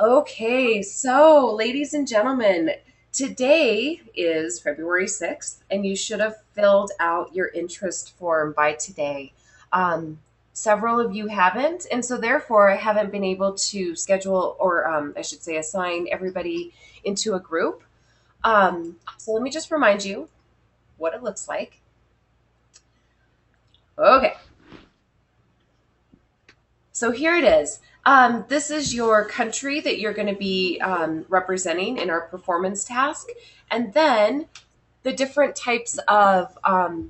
Okay, so ladies and gentlemen, today is February 6th, and you should have filled out your interest form by today. Um, Several of you haven't, and so therefore I haven't been able to schedule, or I should say, assign everybody into a group. So let me just remind you what it looks like. Okay, so here it is. This is your country that you're going to be representing in our performance task. And then the different types of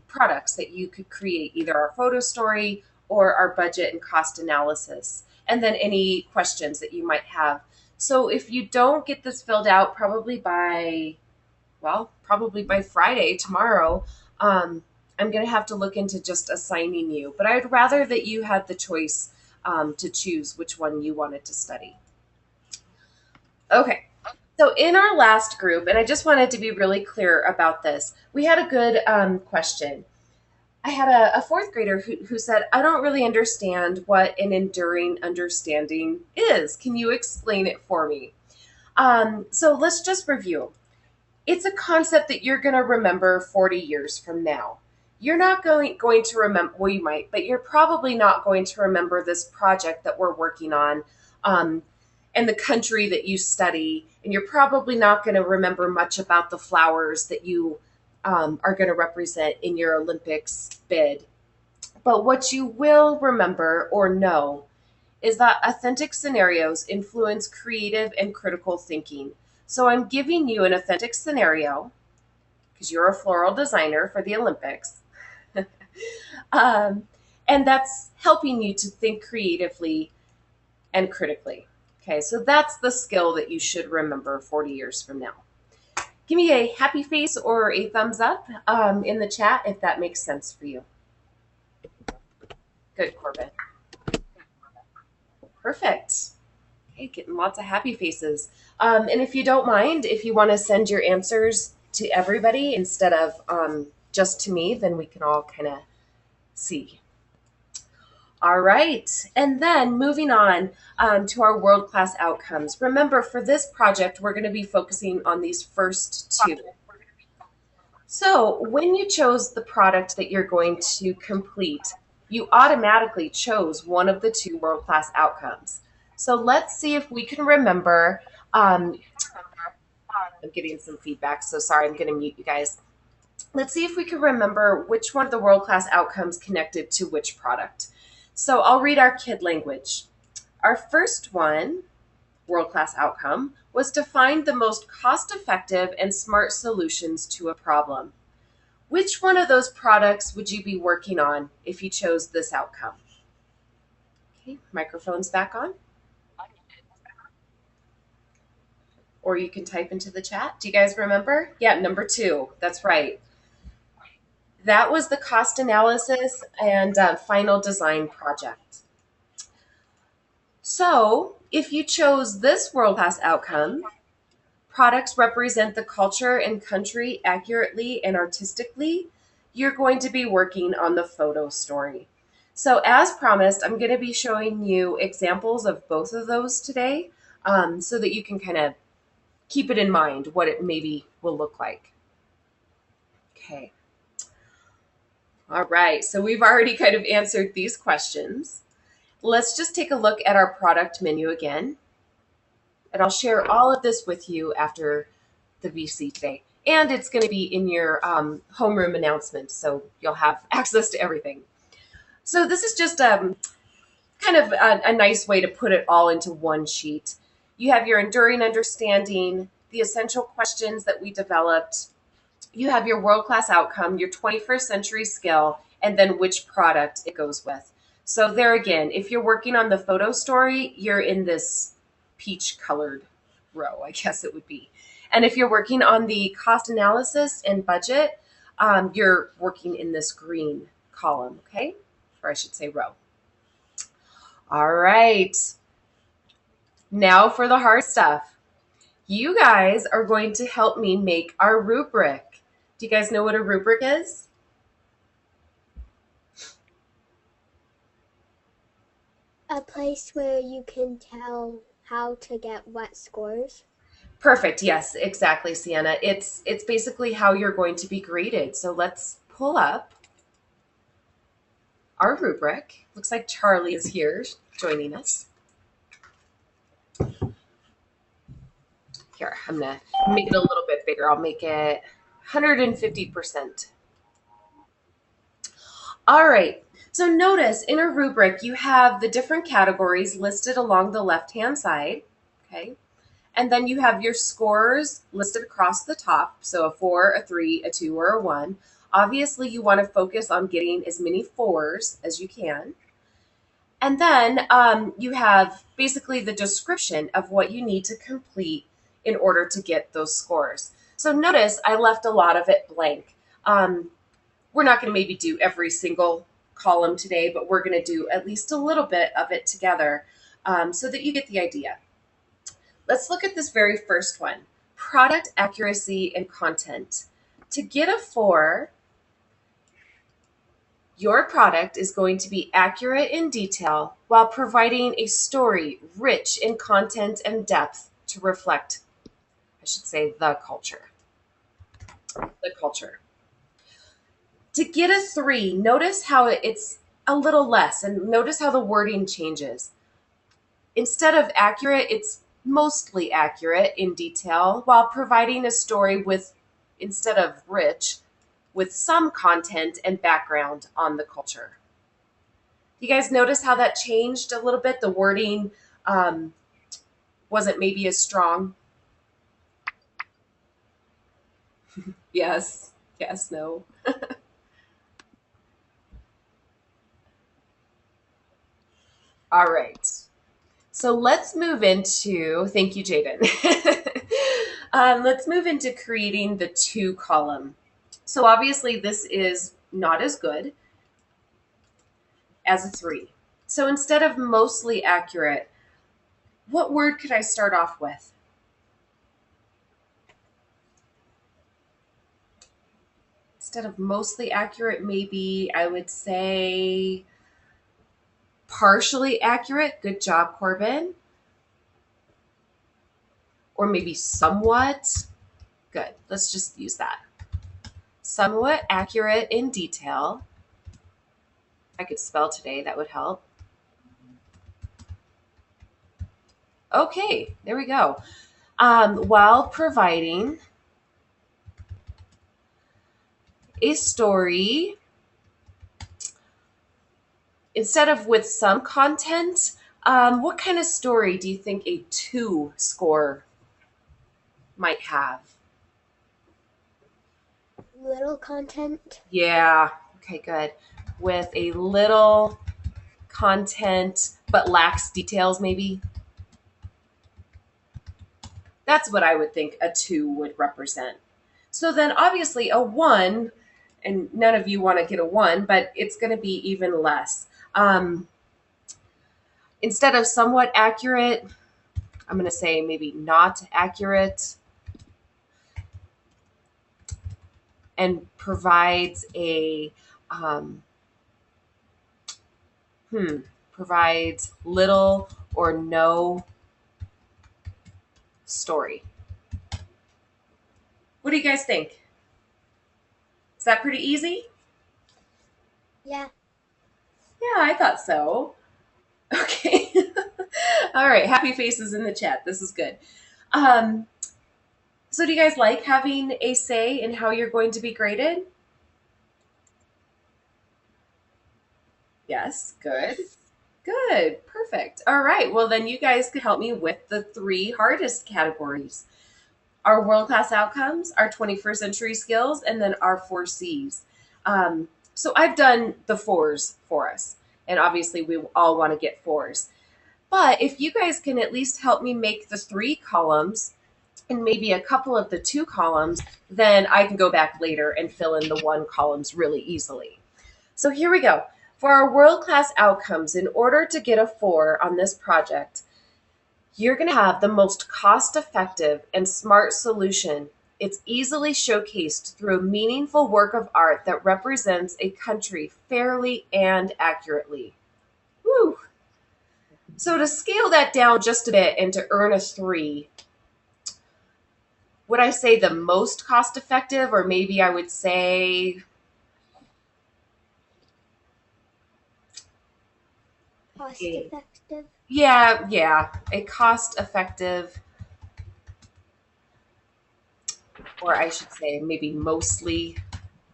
products that you could create, either our photo story or our budget and cost analysis, and then any questions that you might have. So if you don't get this filled out, probably by Friday, tomorrow, I'm going to have to look into just assigning you. But I'd rather that you had the choice to choose which one you wanted to study. Okay. So in our last group, and I just wanted to be really clear about this, we had a good question. I had a fourth grader who said, I don't really understand what an enduring understanding is. Can you explain it for me? So let's just review. It's a concept that you're going to remember 40 years from now. You're not going to remember, well, you might, but you're probably not going to remember this project that we're working on um, and the country that you study. And you're probably not going to remember much about the flowers that you are going to represent in your Olympics bid. But what you will remember or know is that authentic scenarios influence creative and critical thinking. So I'm giving you an authentic scenario because you're a floral designer for the Olympics. um, and that's helping you to think creatively and critically. Okay, so that's the skill that you should remember 40 years from now. Give me a happy face or a thumbs up in the chat if that makes sense for you. Good, Corbin. Perfect. Okay, getting lots of happy faces. And if you don't mind, if you want to send your answers to everybody instead of just to me, then we can all kind of see. All right. And then moving on to our world class outcomes. Remember, for this project, we're going to be focusing on these first two. So when you chose the product that you're going to complete, you automatically chose one of the two world class outcomes. So let's see if we can remember. I'm getting some feedback, so sorry, I'm going to mute you guys. Let's see if we can remember which one of the world class outcomes connected to which product. So I'll read our kid language. Our first one, world class outcome, was to find the most cost effective and smart solutions to a problem. Which one of those products would you be working on if you chose this outcome? Okay, microphone's back on. Or you can type into the chat. Do you guys remember? Yeah, number 2. That's right. That was the cost analysis and final design project. So if you chose this world class outcome, products represent the culture and country accurately and artistically, you're going to be working on the photo story. So as promised, I'm going to be showing you examples of both of those today so that you can kind of keep it in mind what it maybe will look like. Okay. All right, so we've already kind of answered these questions. Let's just take a look at our product menu again. And I'll share all of this with you after the VC today. And it's going to be in your homeroom announcements, so you'll have access to everything. So this is just kind of a nice way to put it all into one sheet. You have your enduring understanding, the essential questions that we developed. You have your world-class outcome, your 21st century skill, and then which product it goes with. So there again, if you're working on the photo story, you're in this peach colored row, I guess it would be. And if you're working on the cost analysis and budget, you're working in this green column, okay? Or I should say row. All right. Now for the hard stuff. You guys are going to help me make our rubric. Do you guys know what a rubric is? A place where you can tell how to get what scores? Perfect. Yes, exactly, Sienna. It's basically how you're going to be graded. So let's pull up our rubric. Looks like Charlie is here joining us. Here, I'm gonna make it a little bit bigger. I'll make it 150%. All right. So notice in a rubric, you have the different categories listed along the left-hand side. Okay. And then you have your scores listed across the top. So a 4, a 3, a 2, or a 1. Obviously, you want to focus on getting as many 4s as you can. And then you have basically the description of what you need to complete in order to get those scores. So notice I left a lot of it blank. We're not going to maybe do every single column today, but we're going to do at least a little bit of it together so that you get the idea. Let's look at this very first one, product accuracy and content. To get a 4, your product is going to be accurate in detail while providing a story rich in content and depth to reflect, I should say, the culture. The culture. To get a 3, notice how it's a little less and notice how the wording changes. Instead of accurate, it's mostly accurate in detail while providing a story with, instead of rich, with some content and background on the culture. You guys notice how that changed a little bit? The wording wasn't maybe as strong. Yes, yes, no. All right. So let's move into, thank you, Jaden. Let's move into creating the 2 column. So obviously this is not as good as a 3. So instead of mostly accurate, what word could I start off with? Instead of mostly accurate, maybe I would say partially accurate. Good job, Corbin. Or maybe somewhat. Good. Let's just use that. Somewhat accurate in detail. I could spell today, that would help. Okay, there we go. While providing a story, instead of with some content, what kind of story do you think a 2 score might have? Little content. Yeah, okay, good. With a little content but lacks details, maybe? That's what I would think a 2 would represent. So then obviously a 1, and none of you want to get a 1, but it's going to be even less. Instead of somewhat accurate, I'm going to say maybe not accurate, and provides a provides little or no story. What do you guys think? Is that pretty easy? Yeah. Yeah, I thought so. Okay. All right. Happy faces in the chat. This is good. Um, so, do you guys like having a say in how you're going to be graded? Yes. Good. Yes. Good. Perfect. All right. Well, then you guys can help me with the 3 hardest categories: our world class outcomes, our 21st century skills, and then our 4 C's. So I've done the 4s for us, and obviously we all want to get 4s. But if you guys can at least help me make the 3 columns and maybe a couple of the 2 columns, then I can go back later and fill in the 1 columns really easily. So here we go. For our world class outcomes, in order to get a 4 on this project, you're going to have the most cost-effective and smart solution. It's easily showcased through a meaningful work of art that represents a country fairly and accurately. Woo! So to scale that down just a bit and to earn a 3, would I say the most cost effective, or maybe I would say Cost a, effective. yeah, a cost effective, or I should say maybe mostly,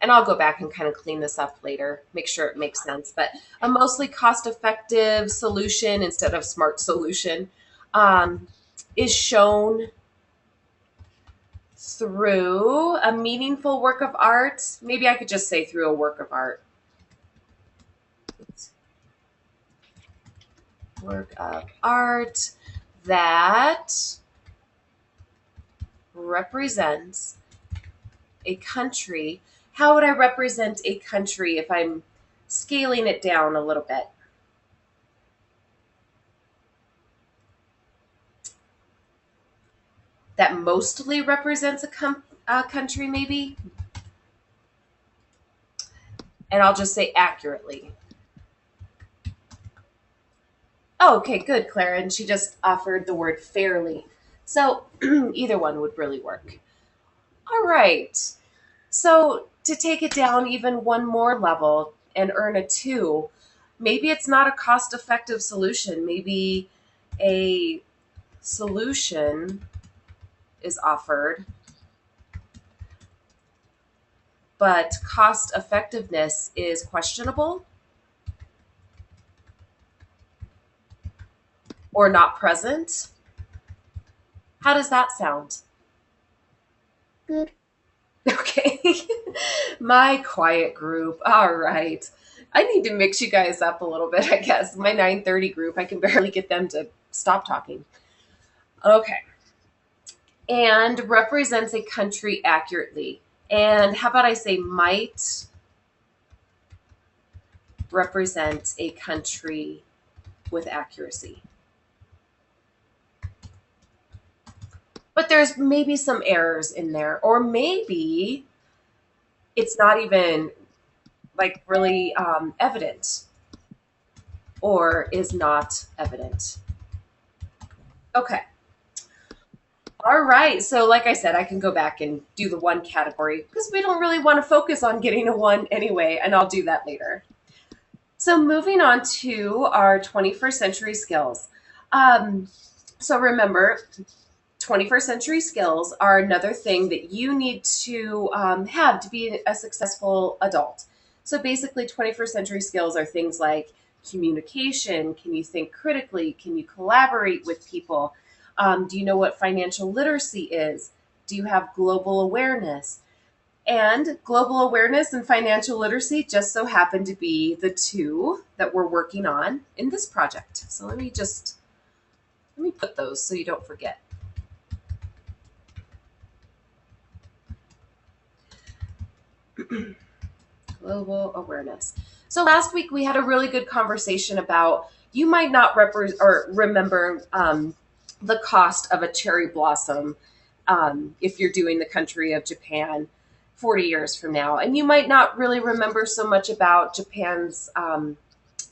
and I'll go back and kind of clean this up later, make sure it makes sense, but a mostly cost effective solution instead of smart solution um, is shown through a meaningful work of art. Maybe I could just say through a work of art. Work of art that represents a country. How would I represent a country if I'm scaling it down a little bit? That mostly represents a country, maybe? And I'll just say accurately. Oh, okay, good, Clara. And she just offered the word fairly. So either one would really work. All right. So to take it down even one more level and earn a 2, maybe it's not a cost effective solution. Maybe a solution is offered, but cost effectiveness is questionable or not present. How does that sound? Good. Okay. My quiet group. All right. I need to mix you guys up a little bit, I guess. My 9:30 group, I can barely get them to stop talking. Okay. And represents a country accurately. And how about I say might represent a country with accuracy? But there's maybe some errors in there, or maybe it's not even like really evident or is not evident. Okay. All right. So, like I said, I can go back and do the one category because we don't really want to focus on getting a 1 anyway, and I'll do that later. So, moving on to our 21st century skills. Um, so, remember, 21st century skills are another thing that you need to have to be a successful adult. So basically, 21st century skills are things like communication. Can you think critically? Can you collaborate with people? Do you know what financial literacy is? Do you have global awareness? And global awareness and financial literacy just so happen to be the 2 that we're working on in this project. So let me put those so you don't forget. Global awareness. So last week we had a really good conversation about you might not remember the cost of a cherry blossom if you're doing the country of Japan 40 years from now, and you might not really remember so much about Japan's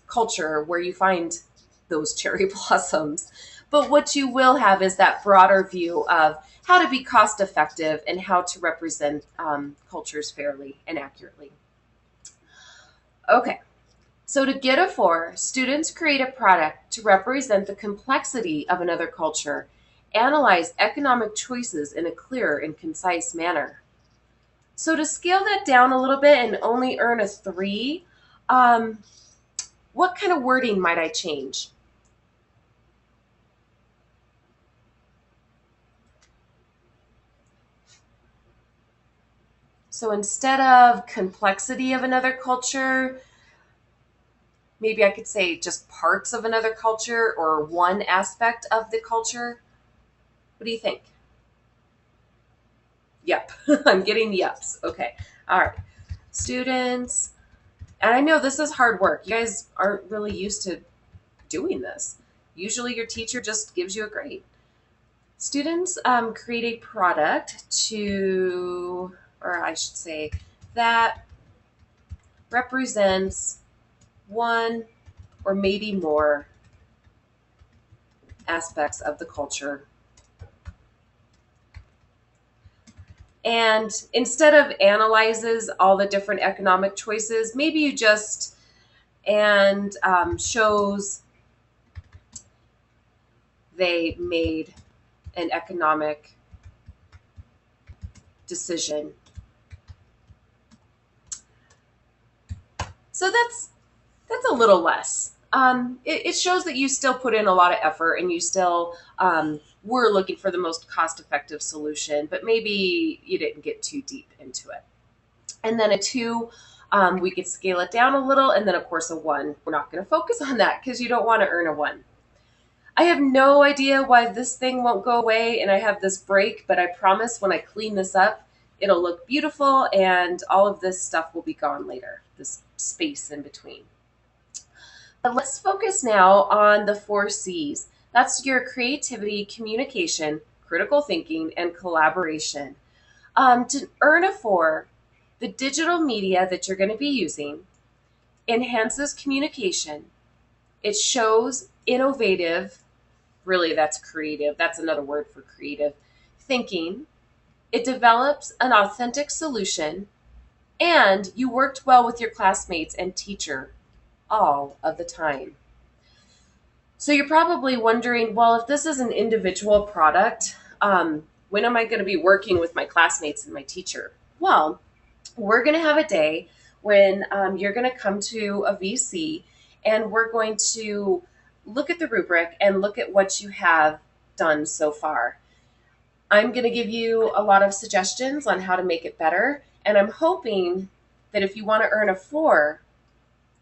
culture where you find those cherry blossoms. But what you will have is that broader view of how to be cost effective and how to represent cultures fairly and accurately. Okay, so to get a 4, students create a product to represent the complexity of another culture, analyze economic choices in a clear and concise manner. So to scale that down a little bit and only earn a 3, um, what kind of wording might I change? So instead of complexity of another culture, maybe I could say just parts of another culture or one aspect of the culture. What do you think? Yep, I'm getting yeps. Okay, all right. Students, and I know this is hard work. You guys aren't really used to doing this. Usually your teacher just gives you a grade. Students create a product to, or I should say, that represents one or maybe more aspects of the culture. And instead of analyzes all the different economic choices, maybe you just and shows they made an economic decision. So that's a little less. It shows that you still put in a lot of effort and you still were looking for the most cost-effective solution, but maybe you didn't get too deep into it. And then a 2, we could scale it down a little, and then of course a 1. We're not going to focus on that because you don't want to earn a 1. I have no idea why this thing won't go away and I have this break, but I promise when I clean this up, it'll look beautiful and all of this stuff will be gone later, this space in between. But let's focus now on the 4 C's. That's your creativity, communication, critical thinking, and collaboration. To earn a 4, the digital media that you're going to be using enhances communication. It shows innovative, really that's creative, that's another word for creative, thinking. It develops an authentic solution, and you worked well with your classmates and teacher all of the time. So you're probably wondering, well, if this is an individual product, when am I going to be working with my classmates and my teacher? Well, we're going to have a day when you're going to come to a VC and we're going to look at the rubric and look at what you have done so far. I'm going to give you a lot of suggestions on how to make it better. And I'm hoping that if you want to earn a 4,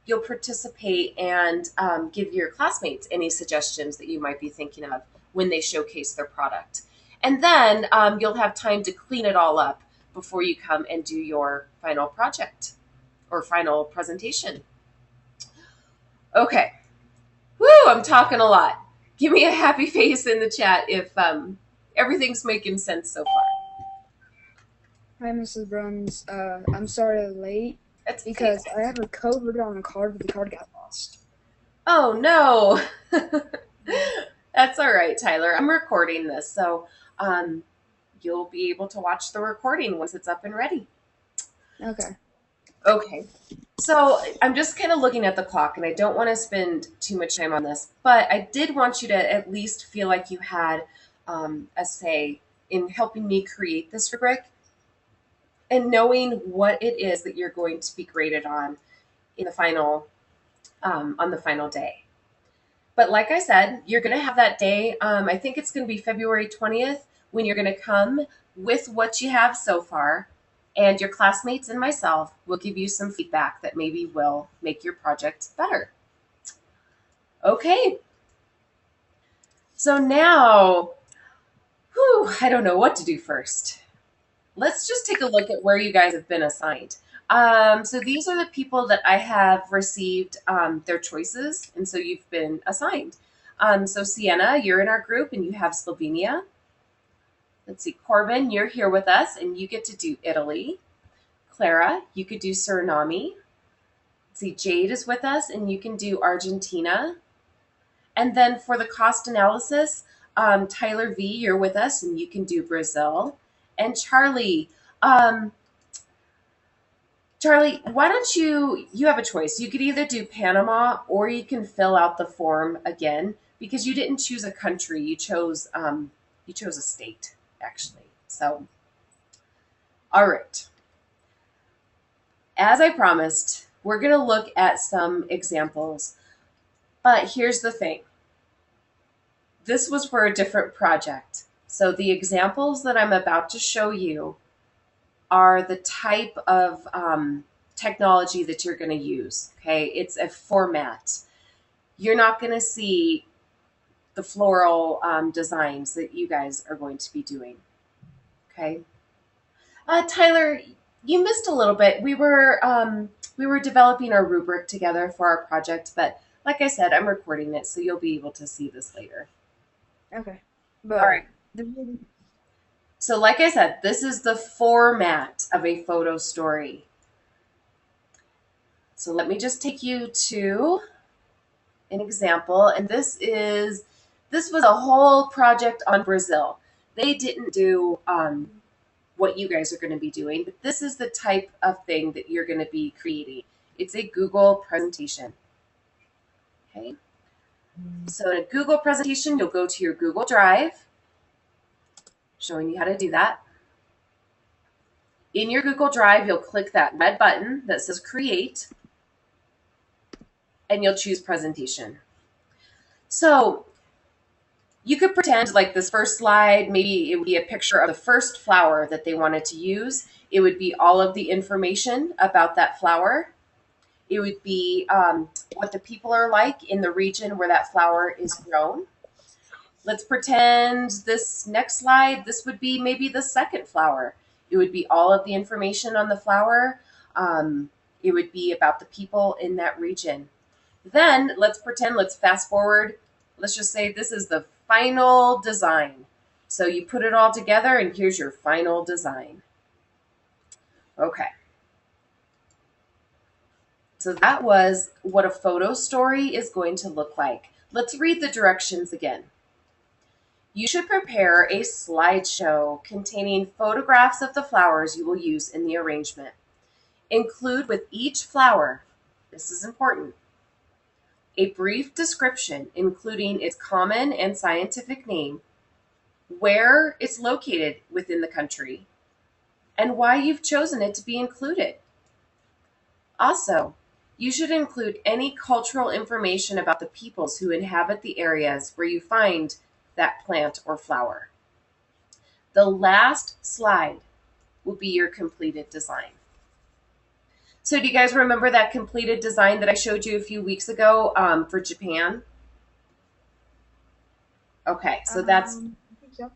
you'll participate and give your classmates any suggestions that you might be thinking of when they showcase their product. And then you'll have time to clean it all up before you come and do your final project or final presentation. Okay. Woo, I'm talking a lot. Give me a happy face in the chat if everything's making sense so far. Hi, Mrs. Bruns. I'm sorry I'm late That's because okay. I have a code written on a card, but the card got lost. Oh, no. That's all right, Tyler. I'm recording this, so you'll be able to watch the recording once it's up and ready. Okay. Okay. So I'm just kind of looking at the clock, and I don't want to spend too much time on this, but I did want you to at least feel like you had a say in helping me create this rubric and knowing what it is that you're going to be graded on in the final on the final day. But like I said, you're going to have that day. I think it's going to be February 20th when you're going to come with what you have so far, and your classmates and myself will give you some feedback that maybe will make your project better. Okay. So now, I don't know what to do first. Let's just take a look at where you guys have been assigned. So these are the people that I have received their choices, and so you've been assigned. So Sienna, you're in our group, and you have Slovenia. Let's see, Corbin, you're here with us, and you get to do Italy. Clara, you could do Suriname. Let's see, Jade is with us, and you can do Argentina. And then for the cost analysis, Tyler V, you're with us, and you can do Brazil. And Charlie, Charlie, why don't you have a choice. You could either do Panama or you can fill out the form again because you didn't choose a country. You chose a state, actually. So, all right. As I promised, we're going to look at some examples. But here's the thing. This was for a different project. So the examples that I'm about to show you are the type of technology that you're going to use. Okay, it's a format. You're not going to see the floral designs that you guys are going to be doing. Okay, Tyler, you missed a little bit. We were developing our rubric together for our project, but like I said, I'm recording it, so you'll be able to see this later. Okay. All But right. So like I said, this is the format of a photo story. So let me just take you to an example. And this is This was a whole project on Brazil. They didn't do what you guys are going to be doing, but this is the type of thing that you're going to be creating. It's a Google presentation. Okay. So in a Google presentation, you'll go to your Google Drive, showing you how to do that. In your Google Drive, you'll click that red button that says Create, and you'll choose Presentation. So you could pretend like this first slide, maybe it would be a picture of the first flower that they wanted to use. It would be all of the information about that flower. It would be what the people are like in the region where that flower is grown. Let's pretend this next slide, this would be maybe the second flower. It would be all of the information on the flower. It would be about the people in that region. Then let's pretend, let's fast forward. Let's just say this is the final design. So you put it all together and here's your final design. Okay. So that was what a photo story is going to look like. Let's read the directions again. You should prepare a slideshow containing photographs of the flowers you will use in the arrangement. Include with each flower, this is important, a brief description including its common and scientific name, where it's located within the country, and why you've chosen it to be included. Also, you should include any cultural information about the peoples who inhabit the areas where you find that plant or flower. The last slide will be your completed design. So do you guys remember that completed design that I showed you a few weeks ago for Japan? Okay, so that's, I think so.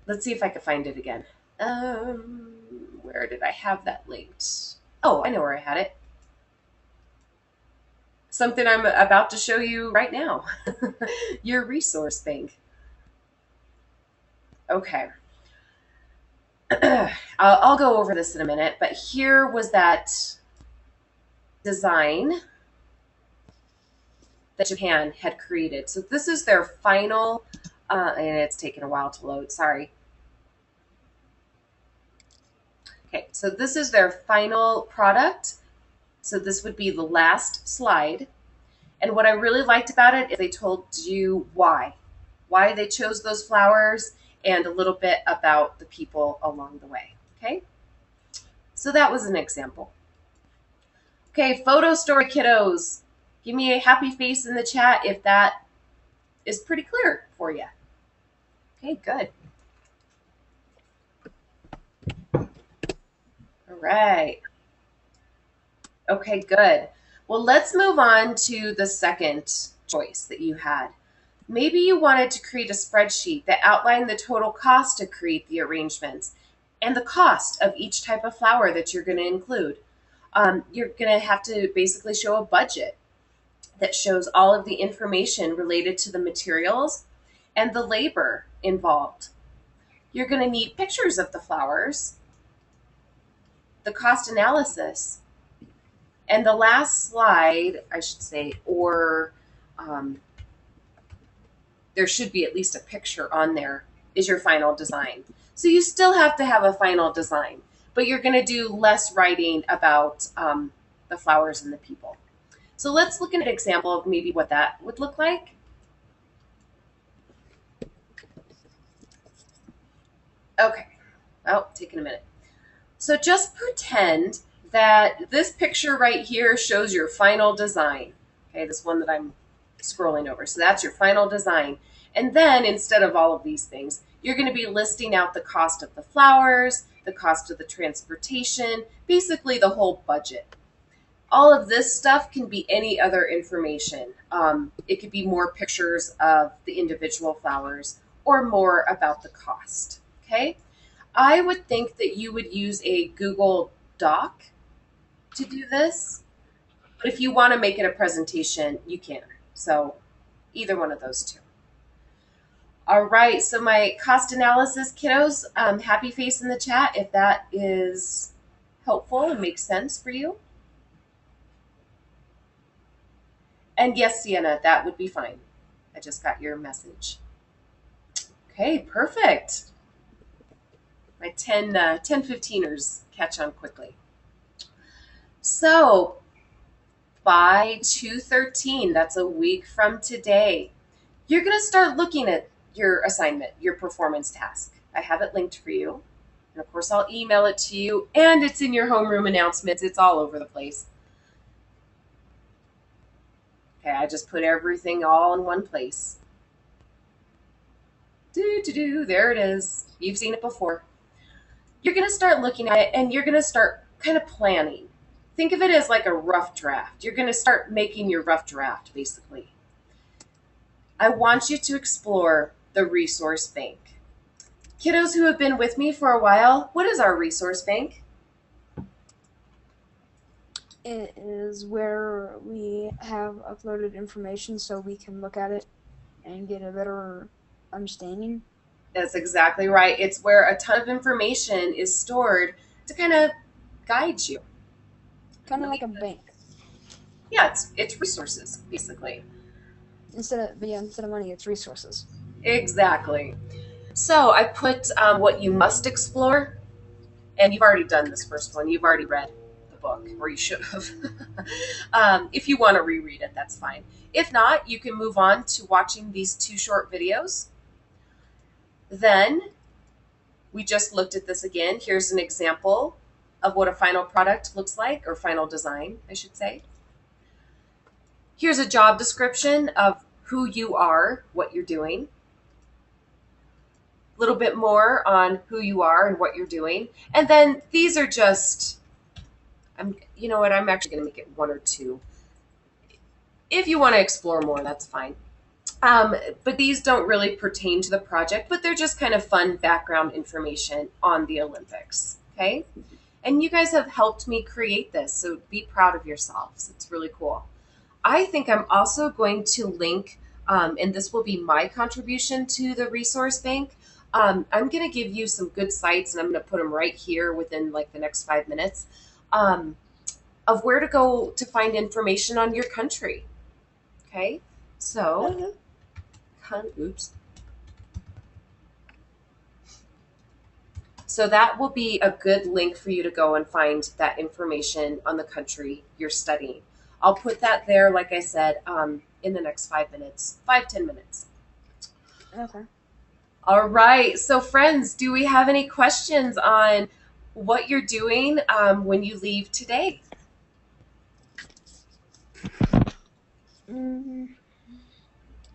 let's see if I can find it again. Where did I have that linked? Oh, I know where I had it. Something I'm about to show you right now. Your resource bank. Okay. I'll go over this in a minute, but here was that design that Japan had created. So this is their final, and it's taken a while to load, sorry. Okay, so this is their final product. So this would be the last slide. And what I really liked about it is they told you why they chose those flowers, and a little bit about the people along the way. Okay, so that was an example. Okay, photo story kiddos. Give me a happy face in the chat if that is pretty clear for you. Okay, good. All right. Okay, good. Well, let's move on to the second choice that you had. Maybe you wanted to create a spreadsheet that outlined the total cost to create the arrangements and the cost of each type of flower that you're going to include. You're going to have to basically show a budget that shows all of the information related to the materials and the labor involved. You're going to need pictures of the flowers, the cost analysis, and the last slide, I should say, or there should be at least a picture on there, is your final design. So you still have to have a final design, but you're going to do less writing about the flowers and the people. So let's look at an example of maybe what that would look like. Okay, oh, taking a minute. So just pretend that this picture right here shows your final design. Okay, this one that I'm scrolling over. So that's your final design. And then instead of all of these things, you're going to be listing out the cost of the flowers, the cost of the transportation, basically the whole budget. All of this stuff can be any other information. It could be more pictures of the individual flowers or more about the cost. Okay, I would think that you would use a Google Doc to do this, but if you want to make it a presentation, you can. So either one of those two. All right, so my cost analysis kiddos, happy face in the chat if that is helpful and makes sense for you. And yes, Sienna, that would be fine. I just got your message. Okay, perfect. My 10 15ers catch on quickly. So by 2/13, that's a week from today, you're going to start looking at your assignment, your performance task. I have it linked for you. And of course, I'll email it to you, and it's in your homeroom announcements. It's all over the place. Okay, I just put everything all in one place. There it is. You've seen it before. You're going to start looking at it, and you're going to start kind of planning. Think of it as like a rough draft. You're going to start making your rough draft, basically. I want you to explore the resource bank. Kiddos who have been with me for a while, what is our resource bank? It is where we have uploaded information so we can look at it and get a better understanding. That's exactly right. It's where a ton of information is stored to kind of guide you. Kind of like a bank. Yeah, it's resources, basically. Instead of money, it's resources. Exactly. So I put what you must explore, and you've already done this first one. You've already read the book, or you should have. If you want to reread it, that's fine. If not, you can move on to watching these 2 short videos. Then we just looked at this again. Here's an example of what a final product looks like, or final design, I should say. Here's a job description of who you are, what you're doing. A little bit more on who you are and what you're doing. And then these are just, you know what, I'm actually going to make it 1 or 2. If you want to explore more, that's fine. But these don't really pertain to the project, but they're just kind of fun background information on the Olympics, okay? And you guys have helped me create this, so be proud of yourselves. It's really cool. I think I'm also going to link, and this will be my contribution to the resource bank. I'm going to give you some good sites, and I'm going to put them right here within like the next 5 minutes, of where to go to find information on your country. Okay, so, oops. So that will be a good link for you to go and find that information on the country you're studying. I'll put that there, like I said, in the next 5 minutes, 5-10 minutes. Okay. All right. So, friends, do we have any questions on what you're doing when you leave today?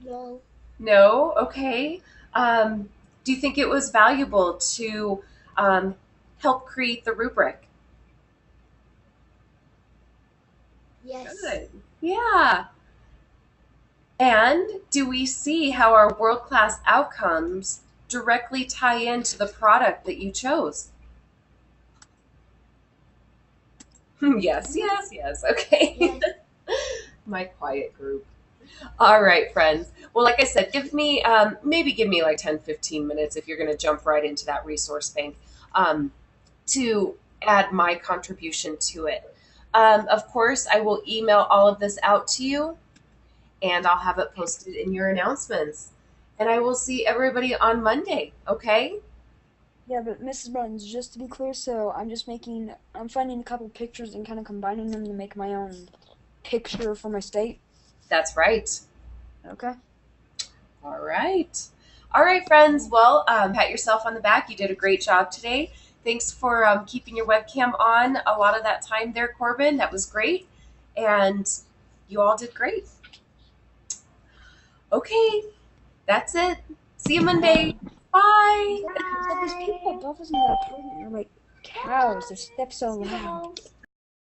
No. No? Okay. Do you think it was valuable to help create the rubric? Yes. Good. Yeah. And do we see how our world-class outcomes directly tie into the product that you chose? Yes, yes, yes. Okay. Yes. My quiet group. All right, friends. Well, like I said, maybe give me like 10-15 minutes if you're going to jump right into that resource bank to add my contribution to it. Of course, I will email all of this out to you, and I'll have it posted in your announcements. And I will see everybody on Monday, okay? Yeah, but Mrs. Bruns, just to be clear, so I'm finding a couple pictures and kind of combining them to make my own picture for my state. That's right. Okay. All right. All right, friends. Well, pat yourself on the back. You did a great job today. Thanks for keeping your webcam on a lot of that time there, Corbin. That was great. And you all did great. Okay, that's it. See you Monday. Bye. So these people above us in the apartment are like cows. Their steps so loud.